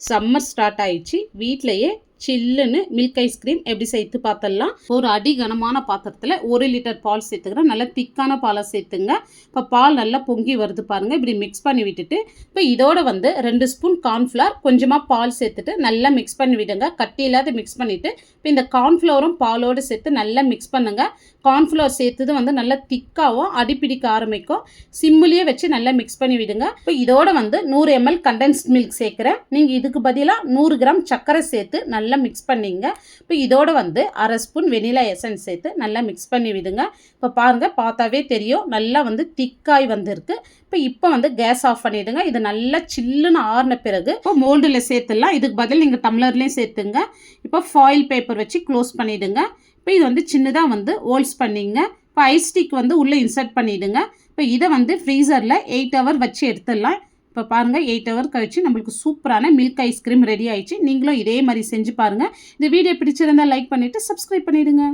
Summer start ஆயிடுச்சு. வீட்டிலேயே சில்லுன்னு மில்க் ஐஸ்கிரீம் எப்படி சேர்த்து பார்த்துடலாம். ஒரு அடி கனமான பாத்திரத்தில் 1 லிட்டர் பால் சேர்த்துக்கிறேன். நல்லா திக்கான பாலை சேர்த்துங்க. இப்போ பால் நல்லா பொங்கி வருது பாருங்கள். இப்படி மிக்ஸ் பண்ணி விட்டுட்டு இப்போ இதோட 2 ஸ்பூன் கார்ன்ஃப்ளவர் கொஞ்சமாக பால் சேர்த்துட்டு நல்லா மிக்ஸ் பண்ணி விடுங்க. கட்டி இல்லாத மிக்ஸ் பண்ணிவிட்டு இப்போ இந்த கார்ன்ஃப்ளவரும் பாலோடு சேர்த்து நல்லா மிக்ஸ் பண்ணுங்கள். கார்ன்ஃப்ளவர் சேர்த்தது நல்லா திக்காகவும் அடிப்பிடிக்க ஆரம்பிக்கும். சிம்மிலேயே வச்சு நல்லா மிக்ஸ் பண்ணி விடுங்க. இப்போ இதோட 100 ml கண்டென்ஸ்ட் மில்க் சேர்க்குறேன். நீங்கள் இதுக்கு பதிலாக 100 கிராம் சர்க்கரை சேர்த்து நல்லா மிக்ஸ் பண்ணிங்க. இப்போ இதோட 1/2 ஸ்பூன் வெனிலா எசன்ஸ் சேர்த்து நல்லா மிக்ஸ் பண்ணி விடுங்க. இப்போ பாருங்கள், பார்த்தாவே தெரியும் நல்லா திக்காய் வந்திருக்கு. இப்போ கேஸ் ஆஃப் பண்ணிவிடுங்க. இது நல்லா சில்லுன்னு ஆறின பிறகு இப்போ மோல்டில் சேர்த்துடலாம். இதுக்கு பதில் நீங்கள் டம்ளர்லேயும் சேர்த்துங்க. இப்போ ஃபாயில் பேப்பர் வச்சு க்ளோஸ் பண்ணிவிடுங்க. இப்போ இது சின்னதாக ஹோல்ஸ் பண்ணிங்க. இப்போ ஐஸ் ஸ்டிக் உள்ளே இன்சர்ட் பண்ணிவிடுங்க. இப்போ இதை ஃப்ரீசரில் 8 ஹவர் வச்சு எடுத்துடலாம். இப்போ பாருங்கள், 8 ஹவர் கழிச்சு நம்மளுக்கு சூப்பரான மில்க் ஐஸ்கிரீம் ரெடி ஆயிடுச்சு. நீங்களும் இதே மாதிரி செஞ்சு பாருங்கள். இந்த வீடியோ பிடிச்சிருந்தால் லைக் பண்ணிவிட்டு சப்ஸ்கிரைப் பண்ணிவிடுங்க.